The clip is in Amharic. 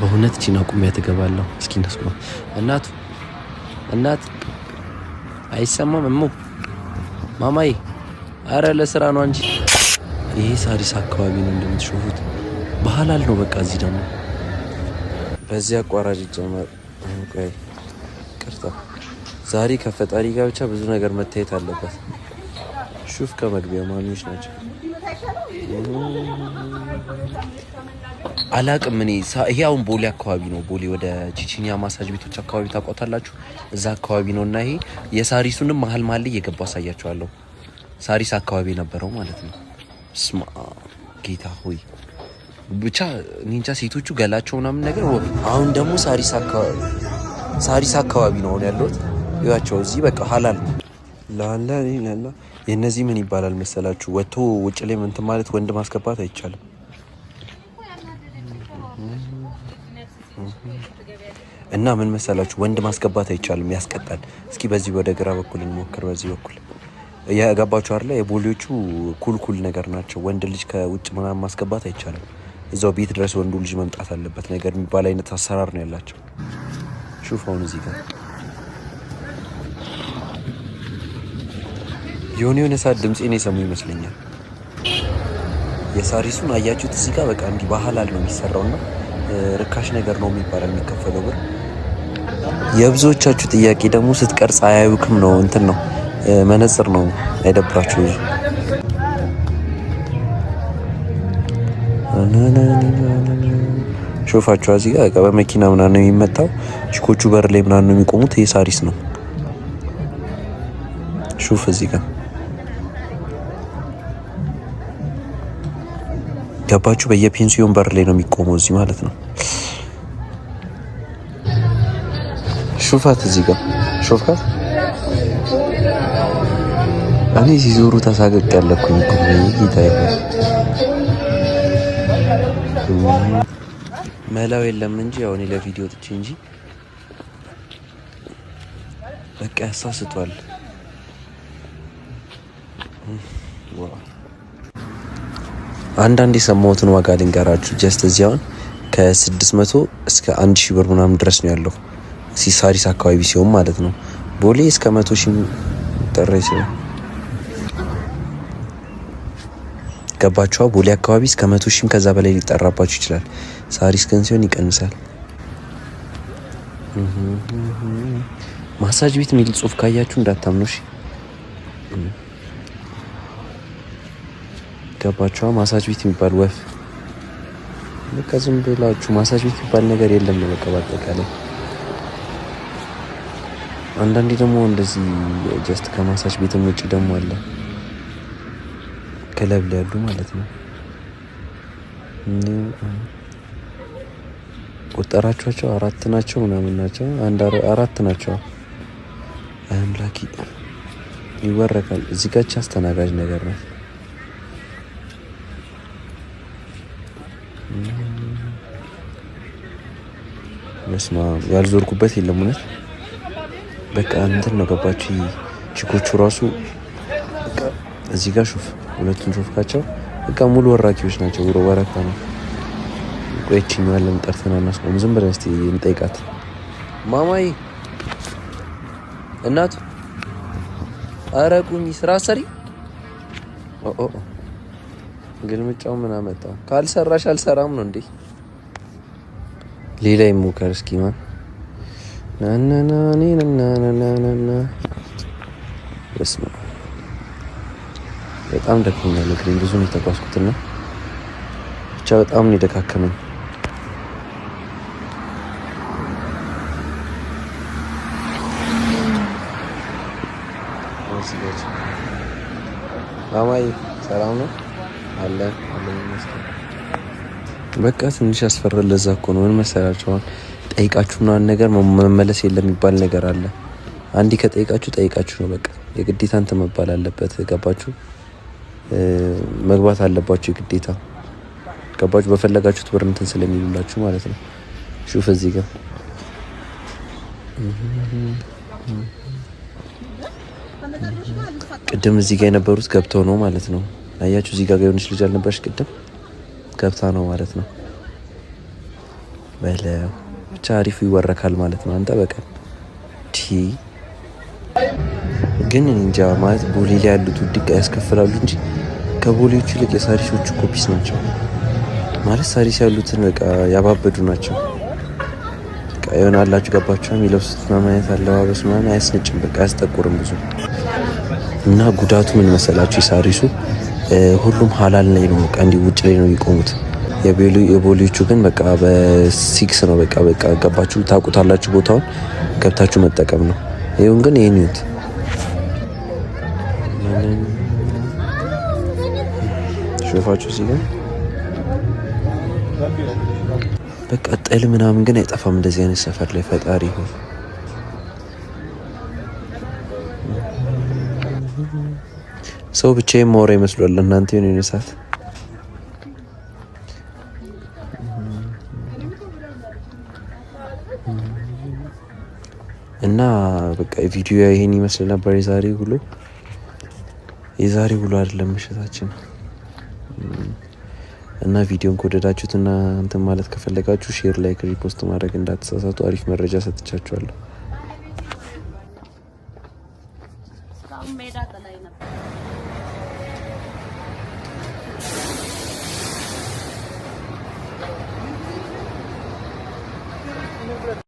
በእውነት ቺና ቁሚያ ትገባለሁ። እስኪ እንደስኩ እናት አይሰማም እሙ ማማዬ፣ አረ ለስራ ነው እንጂ ይሄ ሳሪስ አካባቢ ነው እንደምትሾፉት። ባህላል ነው በቃ። እዚህ ደግሞ በዚህ አቋራጭ ጀመር። ቆይ ቅርታ፣ ዛሬ ከፈጣሪ ጋር ብቻ ብዙ ነገር መታየት አለበት። ሹፍ ከመግቢያው ማሚዎች ናቸው። አላቅም እኔ ይሄ አሁን ቦሌ አካባቢ ነው። ቦሌ ወደ ቺቺኒያ ማሳጅ ቤቶች አካባቢ ታውቋታላችሁ? እዛ አካባቢ ነው። እና ይሄ የሳሪሱንም መሀል ላይ እየገባ አሳያችኋለሁ። ሳሪስ አካባቢ የነበረው ማለት ነው። ስማ ጌታ ሆይ ብቻ ኒንጃ ሴቶቹ ገላቸው ምናምን ነገር። አሁን ደግሞ ሳሪስ አካባቢ ነው ያለሁት። ይዋቸው እዚህ በቃ ሀላል ላላ የእነዚህ ምን ይባላል መሰላችሁ? ወጥቶ ውጭ ላይ እንትን ማለት ወንድ ማስገባት አይቻልም። እና ምን መሰላችሁ? ወንድ ማስገባት አይቻልም፣ ያስቀጣል። እስኪ በዚህ ወደ ግራ በኩል እንሞክር። በዚህ በኩል ያገባችሁ አይደለ? የቦሌዎቹ ኩል ነገር ናቸው። ወንድ ልጅ ከውጭ ምናምን ማስገባት አይቻልም። እዛው ቤት ድረስ ወንዱ ልጅ መምጣት አለበት ነገር የሚባል አይነት አሰራር ነው ያላቸው። ሹፍ አሁን እዚህ ጋር የሆነ ሰዓት ድምፄን የሰሙ ይመስለኛል። የሳሪሱን አያችሁት? እዚህ ጋር በቃ እንዲህ ባህላል ነው የሚሰራውና ርካሽ ነገር ነው የሚባለው የሚከፈለው ብር። የብዙዎቻችሁ ጥያቄ ደግሞ ስትቀርጽ አያዩክም ነው እንትን ነው መነጽር ነው አይደብራችሁ? ሾፋችሁ እዚህ ጋር በመኪና ምናምን ነው የሚመጣው። ቺኮቹ በር ላይ ምናምን ነው የሚቆሙት። ይሄ ሳሪስ ነው። ሹፍ እዚህ ጋር ገባችሁ? በየፔንሲዮን በር ላይ ነው የሚቆመው እዚህ ማለት ነው። ሹፋት እዚህ ጋር ሾፍካት። እኔ ሲዞሩ ተሳቀቅ ያለኩኝ እኮ ጌታ ይሁን። መላው የለም እንጂ ያው እኔ ለቪዲዮ ጥቼ እንጂ በቃ ያሳስቷል። አንዳንድ የሰማሁትን ዋጋ ልንገራችሁ። ጀስት እዚህ አሁን ከ600 እስከ 1000 ብር ምናምን ድረስ ነው ያለው ሳሪስ አካባቢ ሲሆን ማለት ነው። ቦሌ እስከ 100 ሺህ ጠራ ይችላል። ገባችኋ? ቦሌ አካባቢ እስከ 100 ሺህም ከዛ በላይ ሊጠራባችሁ ይችላል። ሳሪስ ግን ሲሆን ይቀንሳል። ማሳጅ ቤት የሚል ጽሑፍ ካያችሁ እንዳታምኑ እሺ። ገባችኋ? ማሳጅ ቤት የሚባል ወፍ በቃ ዝም ብላችሁ ማሳጅ ቤት የሚባል ነገር የለም ነው በቃ በአጠቃላይ። አንዳንዴ ደግሞ እንደዚህ ጀስት ከማሳጅ ቤት ውጭ ደግሞ አለ ክለብ ላይ ያሉ ማለት ነው። ቆጠራችኋቸው 4 ናቸው ምናምን ናቸው። 4 ናቸው። አምላኪ ይወረካል። እዚህ ጋር አስተናጋጅ ነገር ነው። መስማ ያልዞርኩበት የለም እውነት። በቃ እንትን ነው ገባችሁ? ቺኮቹ ራሱ እዚህ ጋር ሹፍ ሁለቱን ሾፍካቸው በቃ ሙሉ ወራኪዎች ናቸው። ወረካ ነው። ቆይችኝ ያለን ጠርተና እናስቆም። ዝም ብለን እስቲ እንጠይቃት። ማማዬ እናቱ አረቁኝ ስራ ሰሪ ግልምጫው ምን አመጣው? ካልሰራሽ አልሰራም ነው እንዴ? ሌላ ይሞከር እስኪ ማን ናናናናናናናና በስመ አብ በጣም ደክሞኛል። እግሬን ብዙ ነው የተጓዝኩትና ብቻ በጣም ነው የደካከመኝ። ማማዬ ሰላም ነው አለ በቃ ትንሽ ያስፈራል። ለዛ እኮ ነው ምን መሰላችሁ አሁን ጠይቃችሁና ነገር መመለስ የለም የሚባል ነገር አለ። አንዴ ከጠይቃችሁ ጠይቃችሁ ነው በቃ የግዴታ እንትን መባል አለበት። ገባችሁ? መግባት አለባችሁ የግዴታ ገባችሁ? በፈለጋችሁት ብር እንትን ስለሚሉላችሁ ማለት ነው። ሹፍ እዚህ ጋር ቅድም እዚህ ጋር የነበሩት ገብተው ነው ማለት ነው። አያችሁ? እዚህ ጋር የሆነች ልጅ አልነበረች ቅድም ገብታ ነው ማለት ነው። በለው ብቻ አሪፉ ይወረካል ማለት ነው። አንተ በቃ ግን እንጃ ማለት ቦሌ ላይ ያሉት ውድቅ ያስከፍላሉ እንጂ ከቦሌዎቹ ይልቅ የሳሪሶቹ ኮፒስ ናቸው ማለት። ሳሪስ ያሉትን በቃ ያባበዱ ናቸው። በቃ ይሆናላችሁ ገባችሁ። የሚለብሱት ማማየት አለባበስ ምናምን አያስነጭም፣ በቃ አያስጠቁርም ብዙ። እና ጉዳቱ ምን መሰላችሁ? የሳሪሱ ሁሉም ሀላል ላይ ነው፣ በቃ እንዲህ ውጭ ላይ ነው የሚቆሙት። የቦሌዎቹ ግን በቃ በሲክስ ነው። በቃ ገባችሁ፣ ታውቁታላችሁ፣ ቦታውን ገብታችሁ መጠቀም ነው። ይሁን ግን ይሄን ይሁት ሾፋችሁ እዚህ ጋር በቃ ጥል ምናምን ግን አይጠፋም እንደዚህ አይነት ሰፈር ላይ። ፈጣሪ ይሁን ሰው ብቻዬን ማውራ ይመስላል እናንተ የሆነ ሰዓት እና በቃ ቪዲዮ ይሄን ይመስል ነበር የዛሬ ውሎ አይደለም ምሽታችን። እና ቪዲዮን ከወደዳችሁትና እንትን ማለት ከፈለጋችሁ ሼር፣ ላይክ፣ ሪፖስት ማድረግ እንዳትሳሳቱ። አሪፍ መረጃ ሰጥቻችኋለሁ።